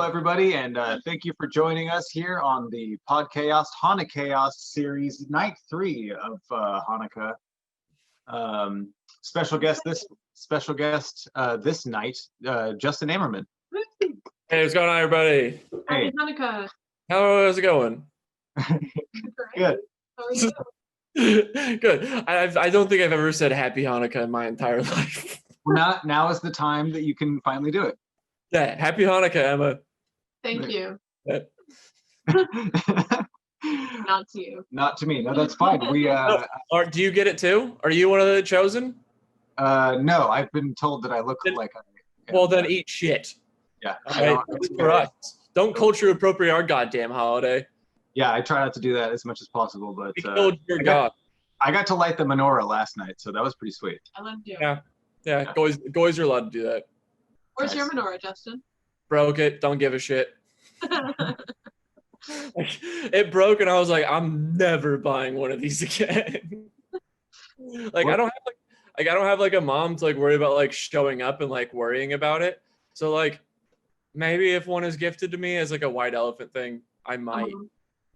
everybody, and thank you for joining us here on the Podchaost Hanukkhaost series, night 3 of Hanukkah. Special guest this night, Justin Ammerman. Hey, what's going on, everybody? Hey. Happy Hanukkah. How's it going? Good. How are you? Good. I don't think I've ever said Happy Hanukkah in my entire life. Well, now is the time that you can finally do it. Yeah, Happy Hanukkah, Emma. Thank you. Yeah. Not to you. Not to me. No, that's fine. We Do you get it too? Are you one of the chosen? no, I've been told that I look like I am. Well, then eat shit. Yeah. All right, that's for us. Don't culture appropriate our goddamn holiday. Yeah, I try not to do that as much as possible, but We killed your god. I got to light the menorah last night, so that was pretty sweet. I love you. Yeah. Goys are allowed to do that. Where's your menorah, Justin? Broke it. Don't give a shit. It broke, and I was like, I'm never buying one of these again. Like, I don't have like a mom to like worry about like showing up and like worrying about it. So like, maybe if one is gifted to me as like a white elephant thing, I might.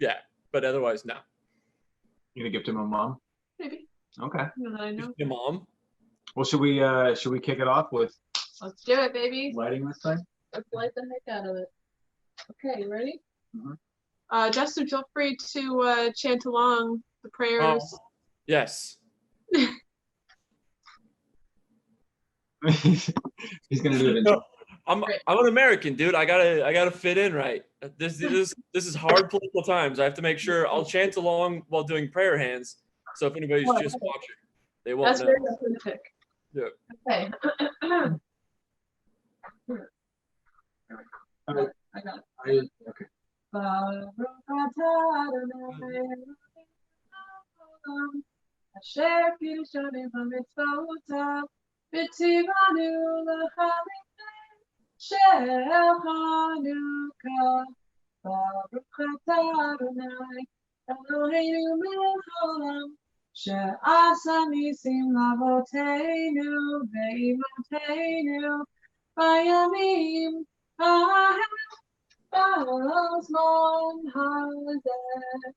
Yeah, but otherwise, no. You gonna gift him a mom? Maybe. Okay. I know. Your mom. Well, should we kick it off with Let's do it, baby. lighting this thing? Let's light the heck out of it. Okay, you ready? Mm-hmm. Justin, feel free to chant along the prayers. Oh, yes. He's gonna do it. No, I'm an American, dude. I gotta fit in right. This is hard political times. I have to make sure I'll chant along while doing prayer hands. So if anybody's just watching, they won't That's know. very authentic. Yeah. Okay. I got it. Okay. Hanukkah, Baruch atah Adonai, Eloheinu melech haolam, she'asa nisim lavoteinu ve'imotenu bayamim ha'hem ba'azman hazeh.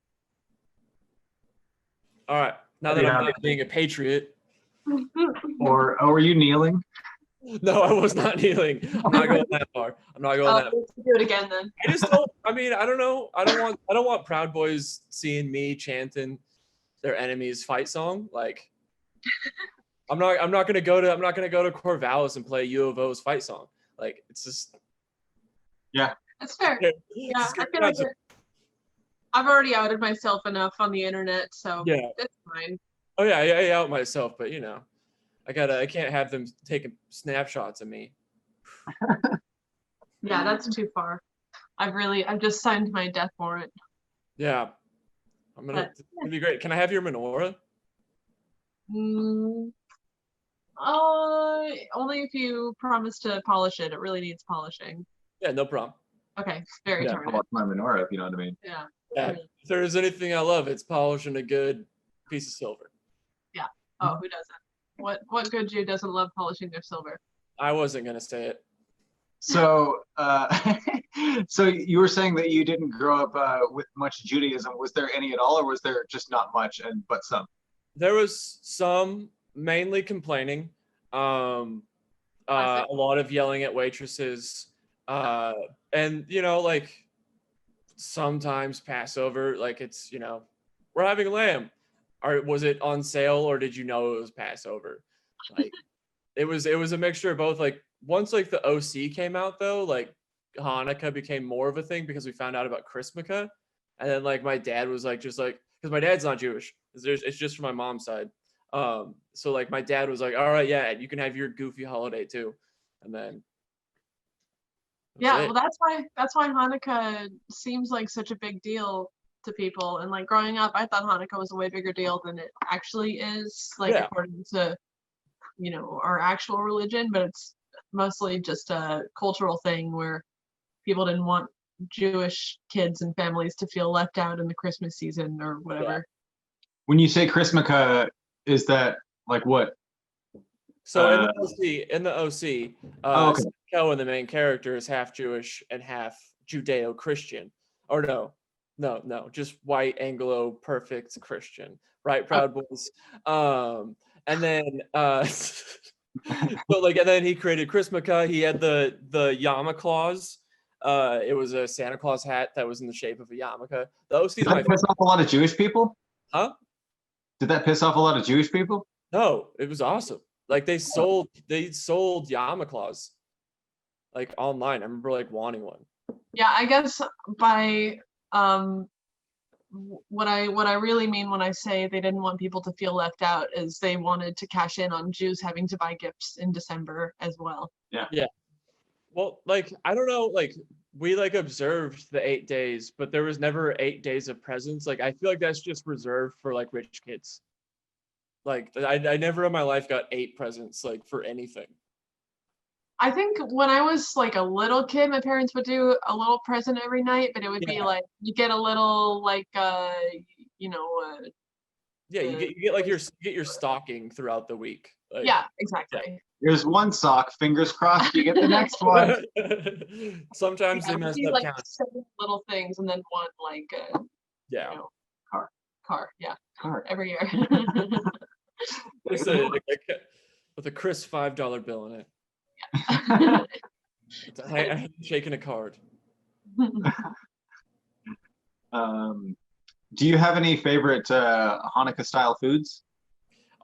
All right. Now that I'm not being a patriot. Or were you kneeling? No, I was not kneeling. I'm not going that far. I'm not going that far. Let's do it again then. I just don't. I mean, I don't know. I don't want Proud Boys seeing me chanting their enemy's fight song. Like, I'm not gonna go to Corvallis and play U of O's fight song. Like, it's just. Yeah. That's fair. Yeah, I feel like I've already outed myself enough on the internet, so yeah, that's fine. Oh yeah, I out myself, but you know, I can't have them taking snapshots of me. Yeah, that's too far. I've just signed my death warrant. Yeah, it'd be great. Can I have your menorah? Only if you promise to polish it. It really needs polishing. Yeah, no problem. Okay, very Yeah, tarnished. polish my menorah, if you know what I mean. Yeah. Yeah. If there's anything I love, it's polishing a good piece of silver. Yeah. Oh, who doesn't? What good Jew doesn't love polishing their silver? I wasn't gonna say it. So, so you were saying that you didn't grow up with much Judaism. Was there any at all, or was there just not much but some? There was some, mainly complaining. A lot of yelling at waitresses, and you know, like sometimes Passover, like it's, you know, we're having lamb. Or was it on sale, or did you know it was Passover? Like, it was a mixture of both. Like, once like the OC came out though, like Hanukkah became more of a thing because we found out about Christmaka, and then like my dad was like, just like, because my dad's not Jewish, it's just from my mom's side. So like my dad was like, all right, yeah, you can have your goofy holiday too, and then. Yeah, well, that's why Hanukkah seems like such a big deal to people. And like growing up, I thought Hanukkah was a way bigger deal than it actually is, like according to, you know, our actual religion. But it's mostly just a cultural thing where people didn't want Jewish kids and families to feel left out in the Christmas season or whatever. When you say Christmaka, is that like what? So in the OC, okay. Cohen, the main character, is half Jewish and half Judeo-Christian. Or no, just white Anglo perfect Christian, right? Proud Boys. And then so and then he created Chrismukkah. He had the yarmulke Claus. It was a Santa Claus hat that was in the shape of a yarmulke. The OC Did that piss off a lot of Jewish people? Huh? Did that piss off a lot of Jewish people? No, it was awesome. Like they sold yarmulke Claus like online. I remember like wanting one. Yeah, I guess by what I really mean when I say they didn't want people to feel left out is they wanted to cash in on Jews having to buy gifts in December as well. Yeah. Yeah. Well, like I don't know, like we like observed the 8 days, but there was never 8 days of presents. Like I feel like that's just reserved for like rich kids. Like I never in my life got 8 presents like for anything. I think when I was like a little kid, my parents would do a little present every night, but it would be like you get a little like you get like you get your stocking throughout the week. Like, yeah, exactly. Yeah. Here's one sock. Fingers crossed you get the next one. Sometimes they messed up like counting. 7 little things and then one like car. Yeah, car every year. With a crisp $5 bill in it. Yeah. Shaking a card. Do you have any favorite Hanukkah style foods?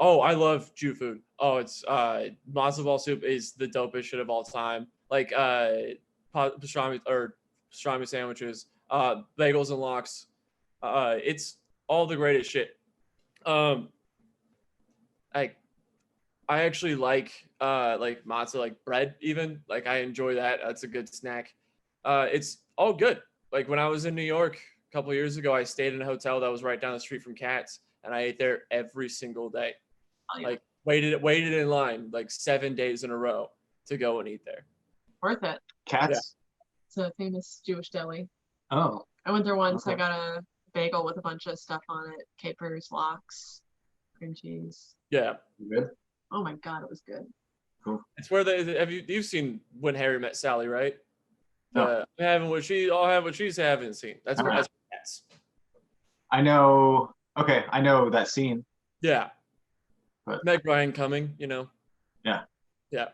Oh, I love Jew food. Oh, it's matzo ball soup is the dopest shit of all time. Like pastrami sandwiches, bagels and lox. It's all the greatest shit. I actually like matzah, like bread even. Like I enjoy that. That's a good snack. It's all good. Like when I was in New York a couple of years ago, I stayed in a hotel that was right down the street from Katz, and I ate there every single day. Oh, yeah. Like waited in line like 7 days in a row to go and eat there. Worth it. Katz? Yeah. It's a famous Jewish deli. Oh. I went there once. Okay. I got a bagel with a bunch of stuff on it. Capers, lox, cream cheese. Yeah. Good. Oh my God, it was good. Cool. It's where you've seen When Harry Met Sally, right? No. Having what she's having seen. That's where that's. I know. Okay, I know that scene. Yeah. But Meg Ryan coming, you know. Yeah. Yeah.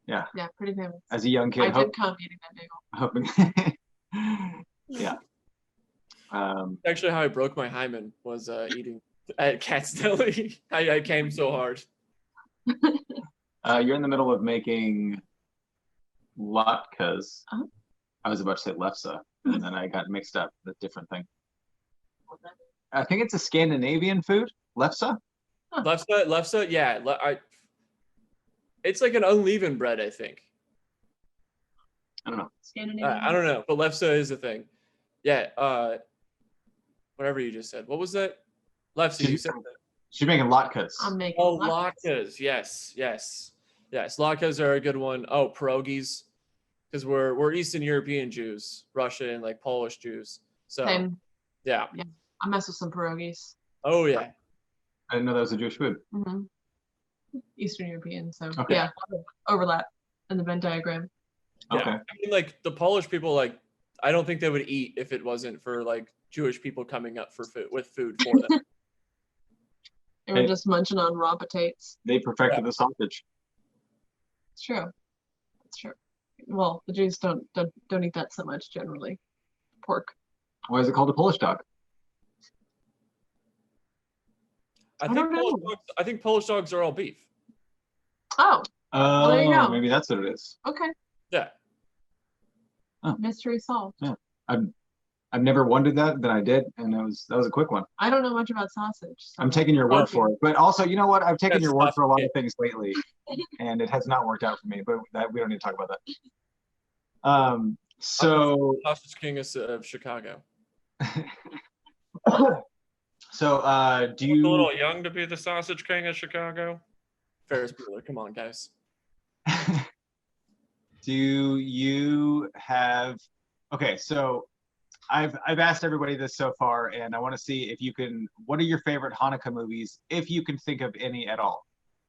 Yeah. Yeah, pretty famous. As a young kid, I did come eating that bagel. Hoping. Yeah. Actually, how I broke my hymen was eating at Katz Deli. I came so hard. You're in the middle of making latkes. Uh-huh. I was about to say lefse, and then I got mixed up with a different thing. I think it's a Scandinavian food. Lefse? Huh. Lefse, yeah. It's like an unleavened bread, I think. I don't know. Scandinavian. I don't know, but lefse is a thing. Yeah. Whatever you just said. What was that? Lefse, you said that. She's making latkes. I'm making latkes. Yes. Latkes are a good one. Oh, pierogies, because we're Eastern European Jews, Russian and like Polish Jews. So same. Yeah. I mess with some pierogies. Oh yeah. I didn't know that was a Jewish food. Mm-hmm. Eastern European, so okay. Yeah, overlap in the Venn diagram. Yeah. Okay. I mean, like the Polish people, like I don't think they would eat if it wasn't for like Jewish people coming up for food for them. They were just munching on raw potatoes. They perfected the sausage. It's true. It's true. Well, the Jews don't eat that so much generally. Pork. Why is it called a Polish dog? I think Polish dogs are all beef. Oh. Well, there you go. Maybe that's what it is. Okay. Yeah. Oh. Mystery solved. Yeah. I've never wondered that, then I did, and that was a quick one. I don't know much about sausage. So I'm taking your word for it, but also, you know what? I've taken your word for a lot of things lately, and it has not worked out for me. But we don't need to talk about that. So Sausage King of Chicago. So do you? A little young to be the Sausage King of Chicago. Ferris Bueller, come on, guys. Do you have? Okay, so I've asked everybody this so far, and I want to see if you can. What are your favorite Hanukkah movies, if you can think of any at all?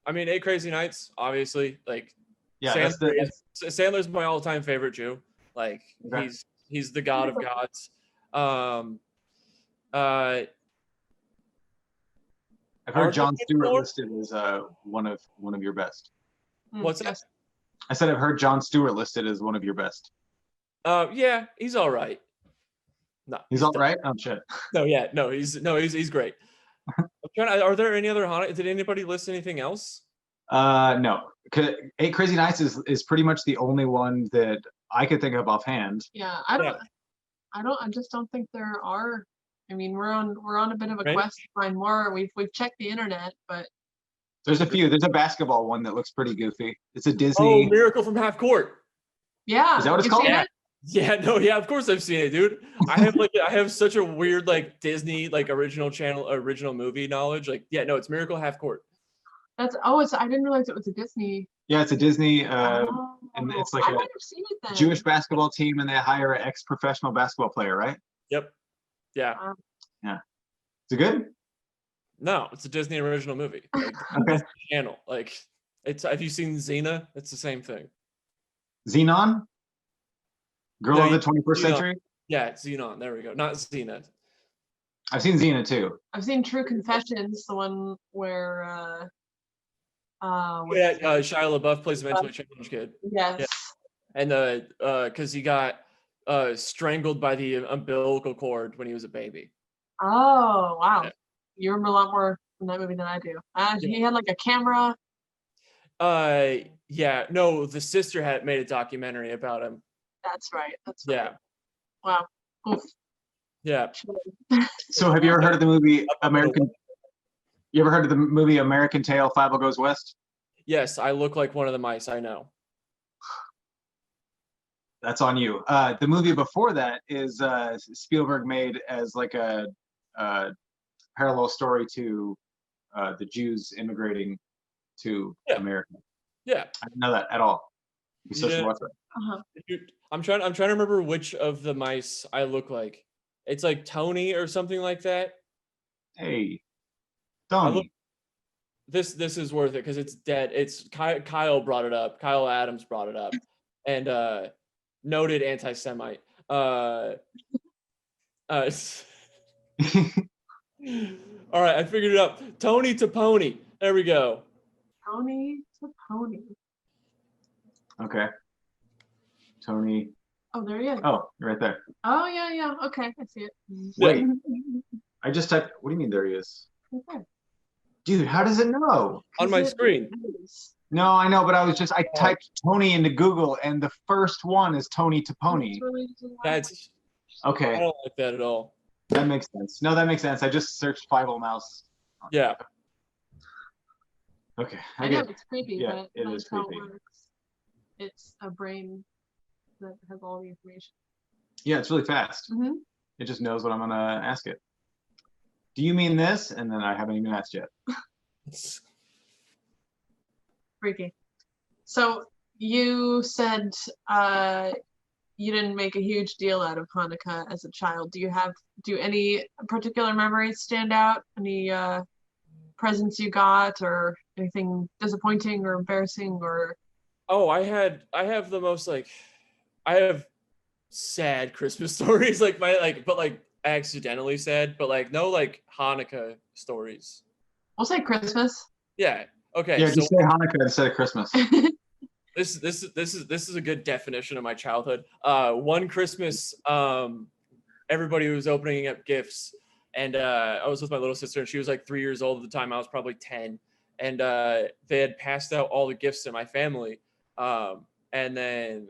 I mean, Eight Crazy Nights, obviously. Like, Yeah, Sandler's my all-time favorite Jew. Like, okay. he's the god of gods. I've heard Jon Stewart listed as one of your best. What's that? I said I've heard Jon Stewart listed as one of your best. Yeah, he's all right. No, he's all right. Oh shit. He's great. Are there any other Hanukkah? Did anybody list anything else? No. Eight Crazy Nights is pretty much the only one that I could think of offhand. Yeah, I just don't think there are. I mean, we're on a bit of a quest to find more. We've checked the internet, but there's a few. There's a basketball one that looks pretty goofy. It's a Disney. Oh, Miracle from Half Court. Yeah. Is that what it's called? Yeah, of course I've seen it, dude. I have such a weird like Disney like original movie knowledge. Like, yeah, no, it's Miracle Half Court. I didn't realize it was a Disney. Yeah, it's a Disney, and it's like a Jewish basketball team, and they hire an ex-professional basketball player, right? Yep. Yeah. Yeah. Is it good? No, it's a Disney original movie. Like, okay. Channel. Like, have you seen Xena? It's the same thing. Xenon? Girl of the 21st century? Yeah, Xenon. There we go. Not Xena. I've seen Xena too. I've seen True Confessions, the one where Shia LaBeouf plays a mentally challenged kid. Yes. Yeah. And because he got strangled by the umbilical cord when he was a baby. Oh wow. Yeah. You remember a lot more from that movie than I do. He had like a camera. Yeah. No, the sister had made a documentary about him. That's right. Yeah. Wow. Oof. Yeah. So have you ever heard of the movie American? You ever heard of the movie American Tail, Fievel Goes West? Yes, I look like one of the mice. I know. That's on you. The movie before that is Spielberg made as like a parallel story to the Jews immigrating to America. Yeah. I didn't know that at all. You still should watch that. Uh-huh. I'm trying to remember which of the mice I look like. It's like Tony or something like that. Hey, Tony. This is worth it because it's dead. It's Kyle brought it up. Kyle Adams brought it up, and noted anti-Semite. All right, I figured it out. Tony to Pony. There we go. Tony to Pony. Okay. Tony. Oh, there he is. Oh, right there. Oh, yeah. Okay, I see it. Wait. I just typed. What do you mean there he is? Okay. Dude, how does it know? On my screen. No, I know, but I typed Tony into Google, and the first one is Tony to Pony. That's okay. I don't like that at all. That makes sense. No, that makes sense. I just searched Fievel Mouse. Yeah. Okay. I know it's creepy, yeah, but it is creepy. It's a brain that has all the information. Yeah, it's really fast. Mm-hmm. It just knows what I'm gonna ask it. Do you mean this? And then I haven't even asked yet. Freaky. So you said you didn't make a huge deal out of Hanukkah as a child. Do any particular memories stand out? Any presents you got, or anything disappointing or embarrassing, or? Oh, I have the most I have sad Christmas stories, but accidentally sad, but no Hanukkah stories. We'll say Christmas. Yeah. Okay. Yeah, just say Hanukkah instead of Christmas. This is a good definition of my childhood. One Christmas, everybody was opening up gifts, and I was with my little sister, and she was like 3 years old at the time. I was probably 10, and they had passed out all the gifts to my family, and then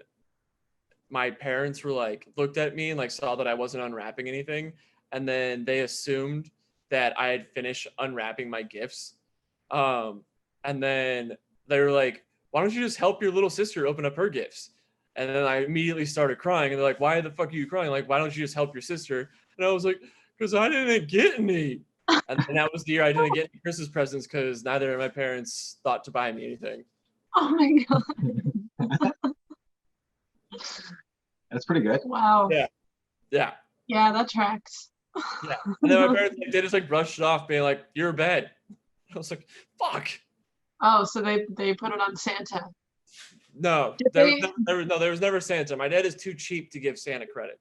my parents were looked at me and saw that I wasn't unwrapping anything, and then they assumed that I had finished unwrapping my gifts, and then they were like, why don't you just help your little sister open up her gifts? And then I immediately started crying, and they're like, why the fuck are you crying? Why don't you just help your sister? And I was like, because I didn't get any. And that was the year I didn't get any Christmas presents because neither of my parents thought to buy me anything. Oh my God. That's pretty good. Wow. Yeah. Yeah, that tracks. Yeah. And then my parents, they just brushed it off, being like, you're bad. I was like, fuck. Oh, so they put it on Santa. No, Did there, they? there was never Santa. My dad is too cheap to give Santa credit.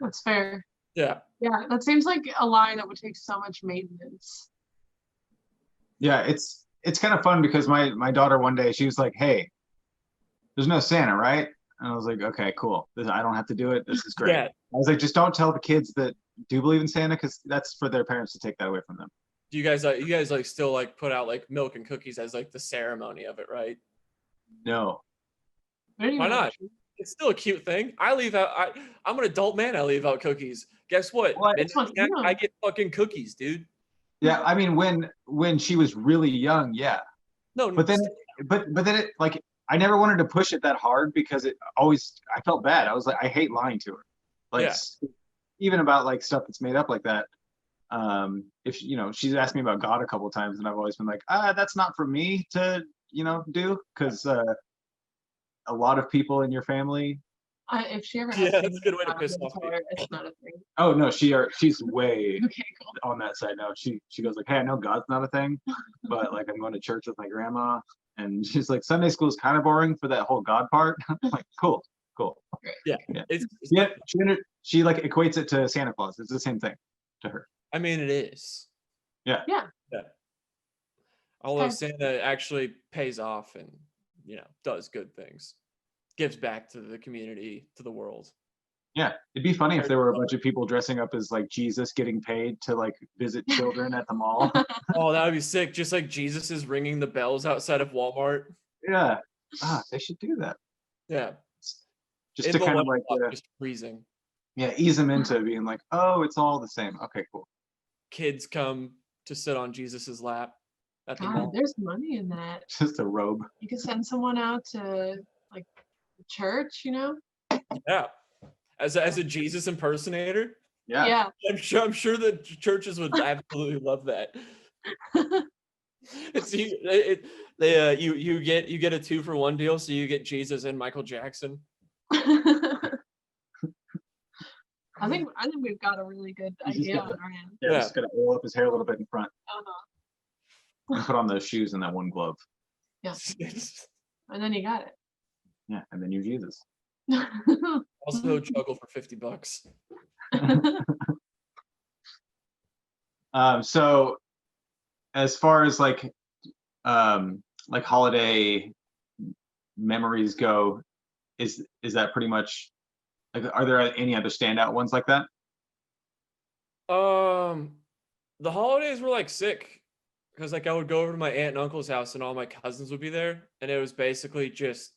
That's fair. Yeah. Yeah, that seems like a line that would take so much maintenance. Yeah, it's kind of fun because my daughter one day she was like, "Hey, there's no Santa, right?" And I was like, "Okay, cool. I don't have to do it. This is great." Yeah. I was like, "Just don't tell the kids that do believe in Santa because that's for their parents to take that away from them." Do you guys like still like put out like milk and cookies as like the ceremony of it, right? No. Why not? It's still a cute thing. I'm an adult man. I leave out cookies. Guess what? What? I get fucking cookies, dude. Yeah, I mean when she was really young, yeah. No, But then it like I never wanted to push it that hard because I felt bad. I was like I hate lying to her. Like even about like stuff that's made up like that. If she's asked me about God a couple of times and I've always been like, that's not for me to, do because a lot of people in your family. If she ever has that's a good way to piss off her, it's not a thing. Oh no, she's way okay, cool. on that side now. She goes like, "Hey, I know God's not a thing, but like I'm going to church with my grandma," and she's like, "Sunday school is kind of boring for that whole God part." I'm like, cool. Yeah. She like equates it to Santa Claus. It's the same thing to her. I mean, it is. Yeah. Although Santa actually pays off and does good things, gives back to the community, to the world. Yeah, it'd be funny if there were a bunch of people dressing up as like Jesus getting paid to like visit children at the mall. Oh, that would be sick. Just like Jesus is ringing the bells outside of Walmart. Yeah. They should do that. Yeah. Just to kind of like just freezing. Yeah, ease them into being like, oh, it's all the same. Okay, cool. Kids come to sit on Jesus's lap at the mall. There's money in that. Just a robe. You can send someone out to like church, Yeah. As a Jesus impersonator. Yeah. I'm sure the churches would absolutely love that. It's you get a 2-for-1 deal, so you get Jesus and Michael Jackson. I think we've got a really good idea on our hands. Yeah, just gotta oil up his hair a little bit in front. Uh-huh. And put on those shoes and that one glove. Yeah. And then you got it. Yeah, and then you're Jesus. Also juggle for $50. So as far as like holiday memories go, is that pretty much like, are there any other standout ones like that? The holidays were like sick because like I would go over to my aunt and uncle's house and all my cousins would be there, and it was basically just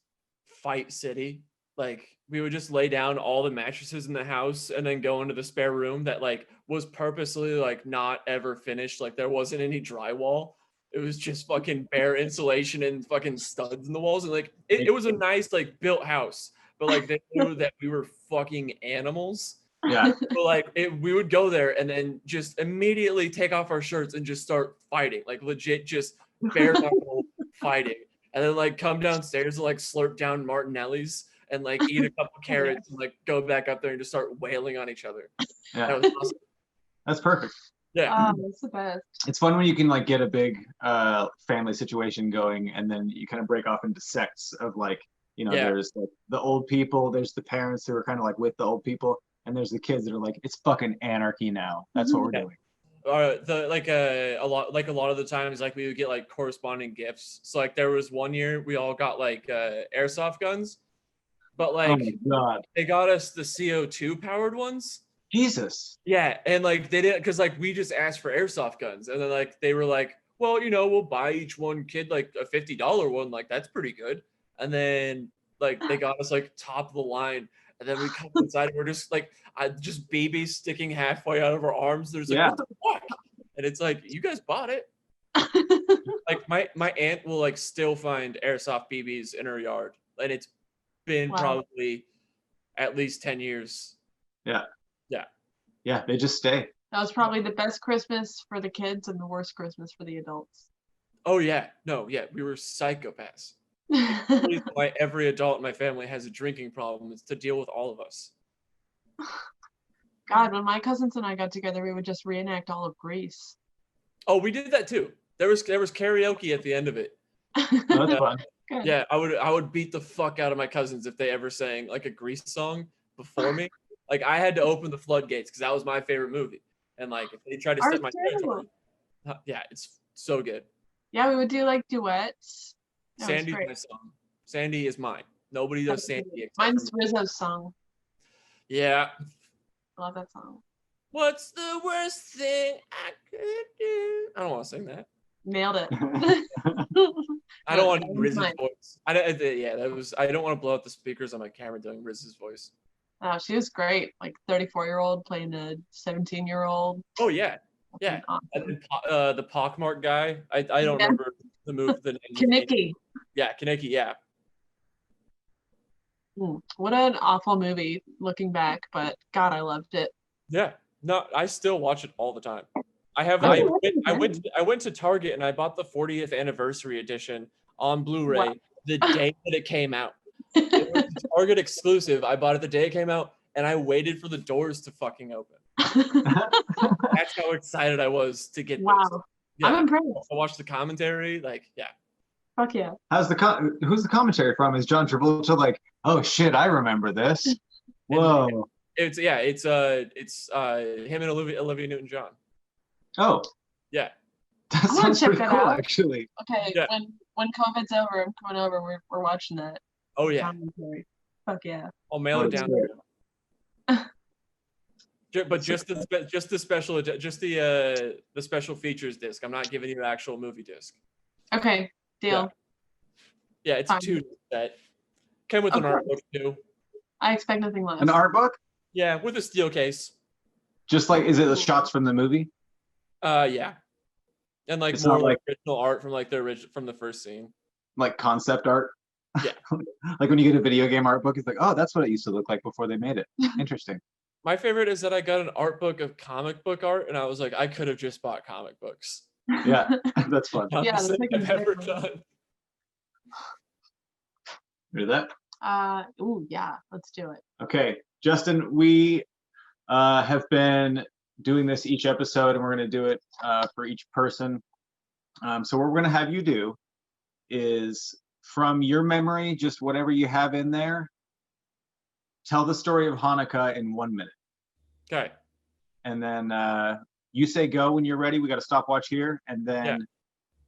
fight city. Like we would just lay down all the mattresses in the house and then go into the spare room that like was purposely like not ever finished. Like there wasn't any drywall. It was just fucking bare insulation and fucking studs in the walls. And like it was a nice like built house, but like they knew that we were fucking animals. Yeah. But like we would go there and then just immediately take off our shirts and just start fighting, like legit just bare knuckle fighting. And then like come downstairs and like slurp down Martinelli's and like eat a couple carrots and like go back up there and just start wailing on each other. Yeah. That was awesome. That's perfect. Yeah. That's the best. It's fun when you can like get a big family situation going and then you kind of break off into sects of like, there's like the old people, there's the parents who are kind of like with the old people, and there's the kids that are like, it's fucking anarchy now. That's what we're doing. A lot of the times like we would get like corresponding gifts. So like there was one year we all got like airsoft guns, but like oh my God. They got us the CO2 powered ones. Jesus. Yeah, and like they didn't, because like we just asked for airsoft guns, and then like they were like, well, we'll buy each one kid like a $50 one, like that's pretty good. And then like they got us like top of the line, and then we come inside and we're just like just BBs sticking halfway out of our arms. There's like, what the fuck? And it's like, you guys bought it. Like my aunt will like still find airsoft BBs in her yard, and it's been probably at least 10 years. Yeah, they just stay. That was probably the best Christmas for the kids and the worst Christmas for the adults. Oh yeah, no, yeah, we were psychopaths. The reason why every adult in my family has a drinking problem is to deal with all of us. God, when my cousins and I got together, we would just reenact all of Greece. Oh, we did that too. There was karaoke at the end of it. Oh, that's fun. Good. Yeah, I would beat the fuck out of my cousins if they ever sang like a Grease song before me. Like I had to open the floodgates because that was my favorite movie. And like if they tried to step my territory, yeah, it's so good. Yeah, we would do like duets. Sandy's my song. Sandy is mine. Nobody does Sandy. Mine's Rizzo's song. Yeah. I love that song. What's the worst thing I could do? I don't want to sing that. Nailed it. I don't want to do Riz's voice. I don't want to blow out the speakers on my camera doing Riz's voice. Oh, she was great. Like 34-year-old playing a 17-year-old. Oh yeah, yeah. Awesome. And then the pockmarked guy. I don't remember the movie. The name. Kaneki. Yeah, Kaneki. Yeah. What an awful movie looking back, but God, I loved it. Yeah. No, I still watch it all the time. I went to Target and I bought the 40th anniversary edition on Blu-ray the day that it came out. It was a Target exclusive. I bought it the day it came out and I waited for the doors to fucking open. That's how excited I was to get this. Yeah. I'm impressed. I watched the commentary, Fuck yeah. Who's the commentary from? Is John Travolta like, oh shit, I remember this? Whoa. It's him and Olivia Newton-John. Oh. Yeah. That sounds pretty cool, actually. Okay, yeah. When COVID's over, I'm coming over. We're watching that. Oh yeah. Fuck yeah. I'll mail it down. But just the special features disc. I'm not giving you an actual movie disc. Okay, deal. Yeah, it's a 2 set. Came with an art book too. I expect nothing less. An art book? Yeah, with a steel case. Just like, is it the shots from the movie? Yeah. And like it's more like original art from like from the first scene. Like concept art? Yeah. Like when you get a video game art book, it's like, oh, that's what it used to look like before they made it. Interesting. My favorite is that I got an art book of comic book art, and I was like, I could have just bought comic books. Yeah, that's fun. Yeah, that's like I've ever done. Hear that? Yeah, let's do it. Okay, Justin, we have been doing this each episode, and we're going to do it for each person. So what we're going to have you do is, from your memory, just whatever you have in there, tell the story of Hanukkah in 1 minute. Okay. And then you say go when you're ready. We got a stopwatch here. And then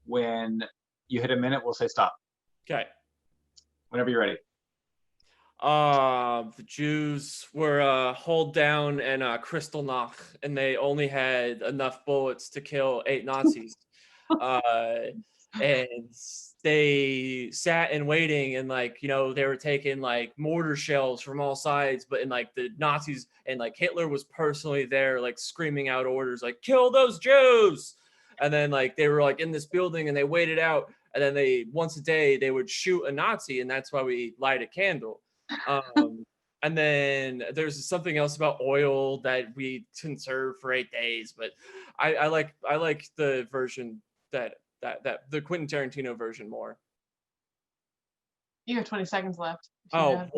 when you hit a minute, we'll say stop. Okay. Whenever you're ready. The Jews were holed down in Kristallnacht, and they only had enough bullets to kill 8 Nazis. And they sat and waiting, and they were taking like mortar shells from all sides, but in like the Nazis and like Hitler was personally there, like screaming out orders like kill those Jews. And then like they were like in this building and they waited out, and then they once a day they would shoot a Nazi, and that's why we light a candle. And then there's something else about oil that we conserve for 8 days, but I like the version that the Quentin Tarantino version more. You have 20 seconds left. And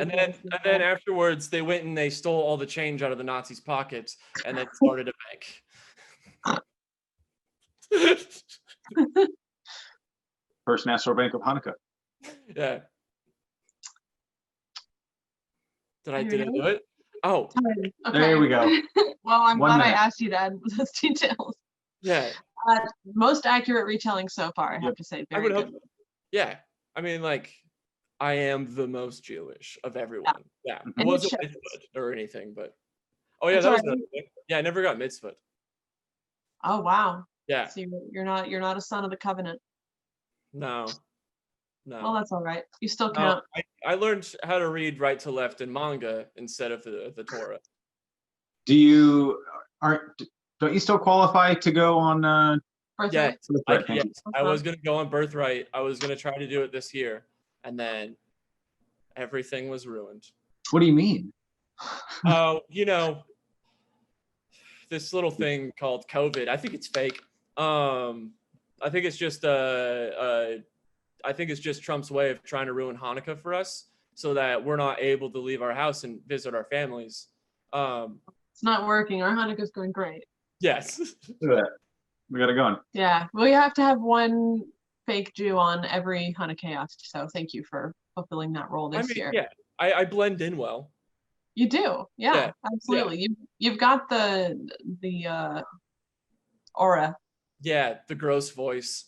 then afterwards they went and they stole all the change out of the Nazis' pockets and then started a bank. First National Bank of Hanukkah. Yeah. Did I do it? Oh. Okay. There we go. Well, I'm glad I asked you to add those details. Yeah. Most accurate retelling so far, I have to say. Very good. Yeah. I mean, like, I am the most Jewish of everyone. Yeah. I wasn't mitzvah or anything, but that was another thing. Yeah, I never got mitzvah. Oh wow. Yeah. So you're not a son of the covenant. No. Well, that's all right. You still count. I learned how to read right to left in manga instead of the Torah. Don't you still qualify to go on Birthright? Yes. I was going to go on Birthright. I was going to try to do it this year, and then everything was ruined. What do you mean? Oh, this little thing called COVID. I think it's fake. I think it's just Trump's way of trying to ruin Hanukkah for us so that we're not able to leave our house and visit our families. It's not working. Our Hanukkah's going great. Yes. We got it going. Yeah, we have to have one fake Jew on every Hanukkhaost. So thank you for fulfilling that role this year. Yeah, I blend in well. You do, yeah, absolutely. Yeah. You've got the aura. Yeah, the gross voice.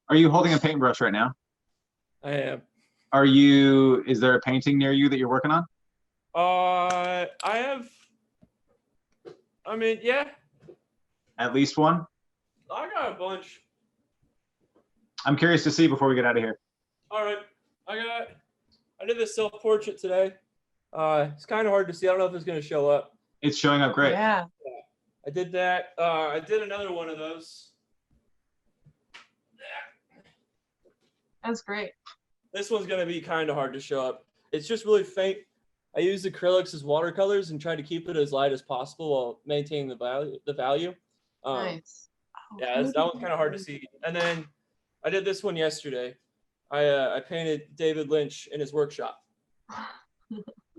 Are you holding a paintbrush right now? I am. Is there a painting near you that you're working on? I have. I mean, yeah. At least one? I got a bunch. I'm curious to see before we get out of here. All right. I did this self-portrait today. It's kind of hard to see. I don't know if it's going to show up. It's showing up great. Yeah. I did that. I did another one of those. That's great. This one's going to be kind of hard to show up. It's just really faint. I used acrylics as watercolors and tried to keep it as light as possible while maintaining the value. Nice. Yeah, that one's kind of hard to see. And then I did this one yesterday. I painted David Lynch in his workshop.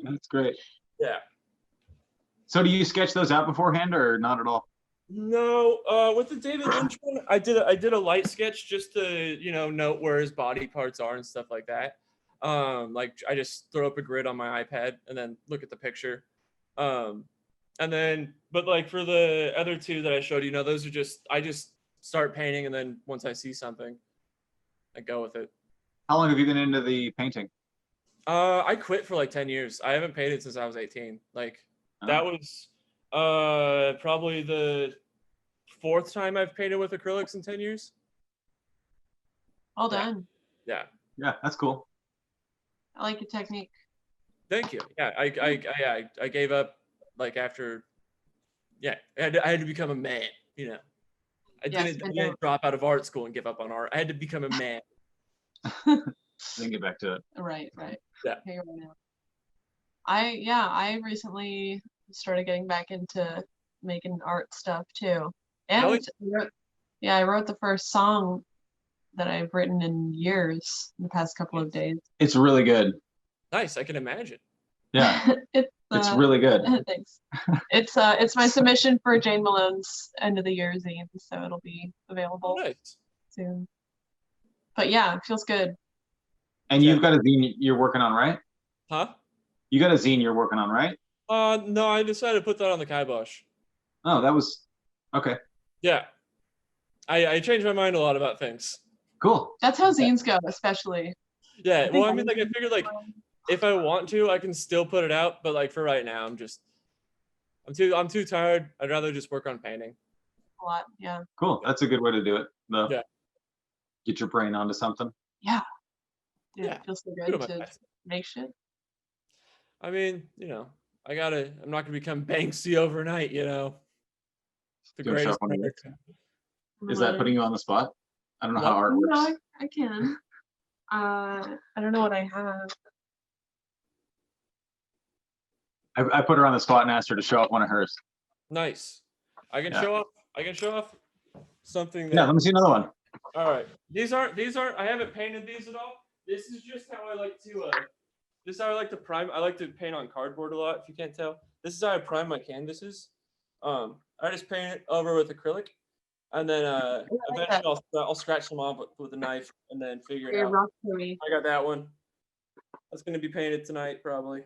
That's great. Yeah. So do you sketch those out beforehand or not at all? No, with the David Lynch one, I did a light sketch just to note where his body parts are and stuff like that. Like I just throw up a grid on my iPad and then look at the picture. And then, but like for the other two that I showed you, those are I just start painting and then once I see something, I go with it. How long have you been into the painting? I quit for like 10 years. I haven't painted since I was 18. Like that was probably the 4th time I've painted with acrylics in 10 years. Well done. Yeah. Yeah, that's cool. I like your technique. Thank you. Yeah, I gave up like after. Yeah, I had to become a man. I didn't drop out of art school and give up on art. I had to become a man. Then get back to it. Right. Yeah. Okay, right now. I recently started getting back into making art stuff too. And I wrote the first song that I've written in years in the past couple of days. It's really good. Nice, I can imagine. Yeah. It's really good. Thanks. It's my submission for Jane Malone's end of the year zine, so it'll be available soon. But yeah, it feels good. And you've got a zine you're working on, right? Huh? You got a zine you're working on, right? No, I decided to put that on the kibosh. Oh, that was okay. Yeah. I changed my mind a lot about things. Cool. That's how zines go, especially. Yeah, well, I mean, like, I figured, like, if I want to, I can still put it out, but, like, for right now, I'm too tired. I'd rather just work on painting. A lot, yeah. Cool. That's a good way to do it, though. Yeah. Get your brain onto something. Yeah. Yeah, it feels so good to make shit. I mean, I'm not gonna become Banksy overnight, The greatest American. Is that putting you on the spot? I don't know how art works. No, I can. I don't know what I have. I put her on the spot and asked her to show off one of hers. Nice. I can show off something. Yeah, let me see another one. All right. These aren't. I haven't painted these at all. This is just how I like to. This is how I like to prime. I like to paint on cardboard a lot. If you can't tell, this is how I prime my canvases. I just paint it over with acrylic, and then eventually I'll scratch them off with a knife and then figure it out. I got that one. That's gonna be painted tonight probably.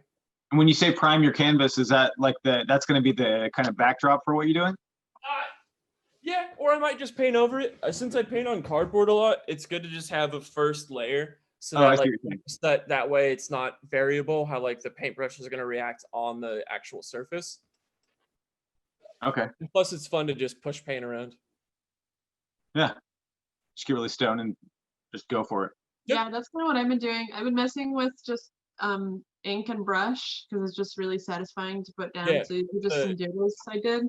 And when you say prime your canvas, is that like that's going to be the kind of backdrop for what you're doing? Yeah, or I might just paint over it. Since I paint on cardboard a lot, it's good to just have a first layer, so that way it's not variable how like the paintbrush is going to react on the actual surface. Okay. And plus, it's fun to just push paint around. Yeah, just get really stoned and just go for it. Yeah, that's kind of what I've been doing. I've been messing with just ink and brush because it's just really satisfying to put down. Yeah, so just some doodles I did.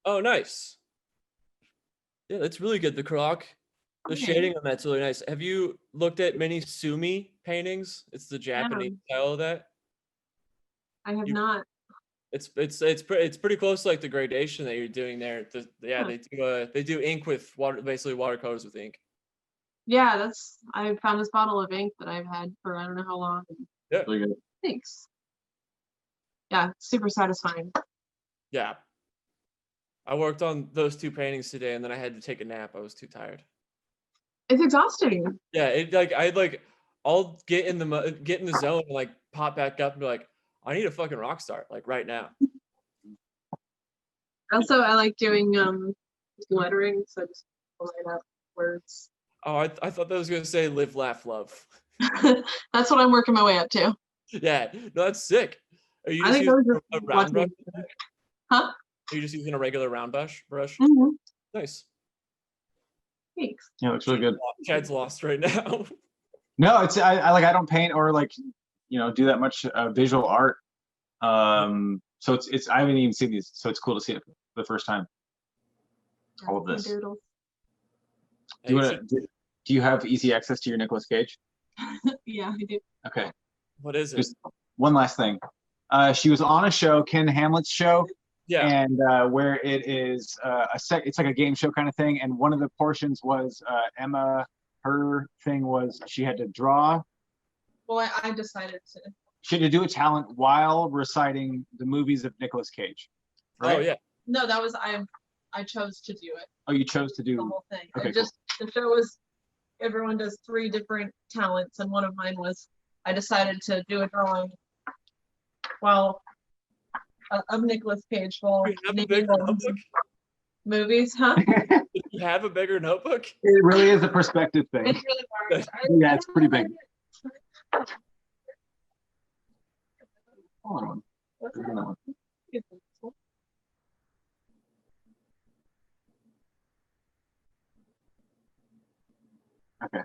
Oh, nice. Yeah, that's really good. The croc, the shading on that's really nice. Have you looked at many Sumi paintings? It's the Japanese style of that. I have not. It's pretty close to like the gradation that you're doing there. They do ink with water, basically watercolors with ink. Yeah, I found this bottle of ink that I've had for I don't know how long. Yeah. Really good. Thanks. Yeah, super satisfying. Yeah. I worked on those 2 paintings today, and then I had to take a nap. I was too tired. It's exhausting. Yeah, I'll get in the zone and like pop back up and be like, I need a fucking rock star like right now. Also, I like doing lettering, so just line up words. Oh, I thought that was gonna say live, laugh, love. That's what I'm working my way up to. Yeah, no, that's sick. Are you I just think using a round brush? Huh? Are you just using a regular round brush? Mm-hmm. Nice. Thanks. Yeah, it looks really good. Chad's lost right now. No, it's I don't paint or like do that much visual art. So it's I haven't even seen these, so it's cool to see it for the first time. All of this. Do you have easy access to your Nicolas Cage? Yeah, I do. Okay. What is it? Just one last thing. She was on a show, Ken Hamlet's show. Yeah. And where it is it's like a game show kind of thing. And one of the portions was Emma. Her thing was she had to draw. Well, I decided to. She had to do a talent while reciting the movies of Nicolas Cage. Right? Oh yeah. No, that was I chose to do it. Oh, you chose to do the whole thing. Okay, The show was everyone does 3 different talents, and one of mine was I decided to do a drawing of Nicolas Cage while naming movies, huh? Did you have a bigger notebook? It really is a perspective thing. It's really hard. Yeah, it's pretty big. Hold on. What's There's another one. that? Okay.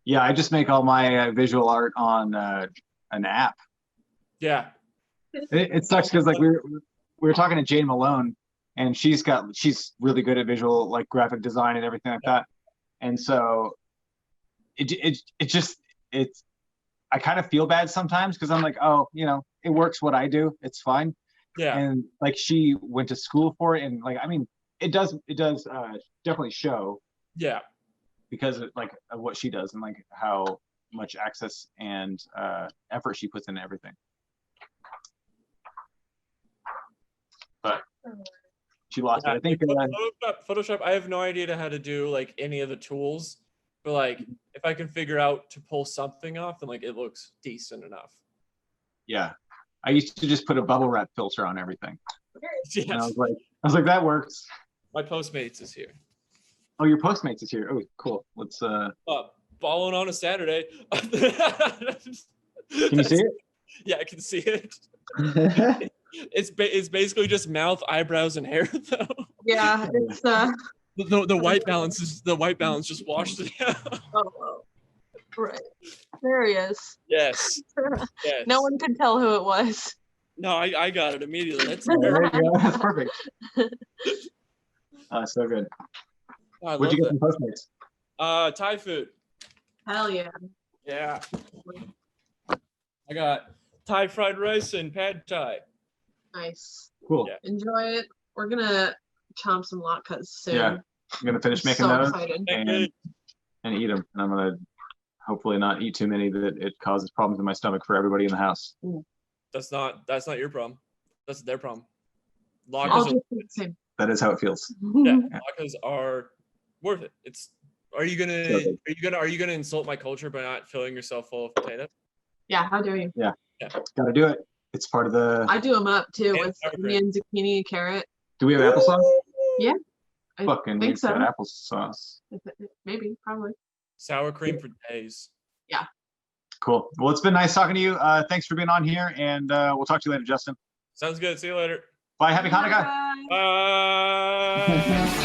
Yeah, I just make all my visual art on an app. Yeah. It sucks because like we were talking to Jane Malone, and she's really good at visual like graphic design and everything like that. And so I kind of feel bad sometimes because I'm like, oh, it works what I do. It's fine. Yeah. And like she went to school for it, and like I mean, it does definitely show. Yeah. Because of, like of what she does and like how much access and effort she puts into everything. But she lost it. I think Photoshop. I have no idea how to do like any of the tools, but like if I can figure out to pull something off, then like it looks decent enough. Yeah, I used to just put a bubble wrap filter on everything. Yes. And I was like, that works. My Postmates is here. Oh, your Postmates is here. Oh, cool. Let's following on a Saturday. Can you see it? Yeah, I can see it. It's basically just mouth, eyebrows, and hair though. Yeah, it's the white balance just washed it out. Oh, right. There he is. Yes. Yes. No one could tell who it was. No, I got it immediately. That's That's perfect. So good. Oh, Where'd you get some Postmates? Thai food. Hell yeah. Yeah. I got Thai fried rice and pad Thai. Nice. Cool. Yeah. Enjoy it. We're gonna chomp some latkes soon. Yeah. I'm gonna finish making so those excited. and eat them. And I'm gonna hopefully not eat too many that it causes problems in my stomach for everybody in the house. That's not your problem. That's their problem. That is how it feels. Yeah, latkes are worth it. Are you gonna insult my culture by not filling yourself full of potato? Yeah, how dare you? Yeah. Gotta do it. It's part of the. I do them up too And with onion, zucchini, carrot. Do we have applesauce? Yeah. Fucking think so. got applesauce. Maybe, probably. Sour cream for days. Yeah. Cool. Well, it's been nice talking to you. Thanks for being on here, and we'll talk to you later, Justin. Sounds good. See you later. Bye. Happy Hanukkah. Bye. Bye.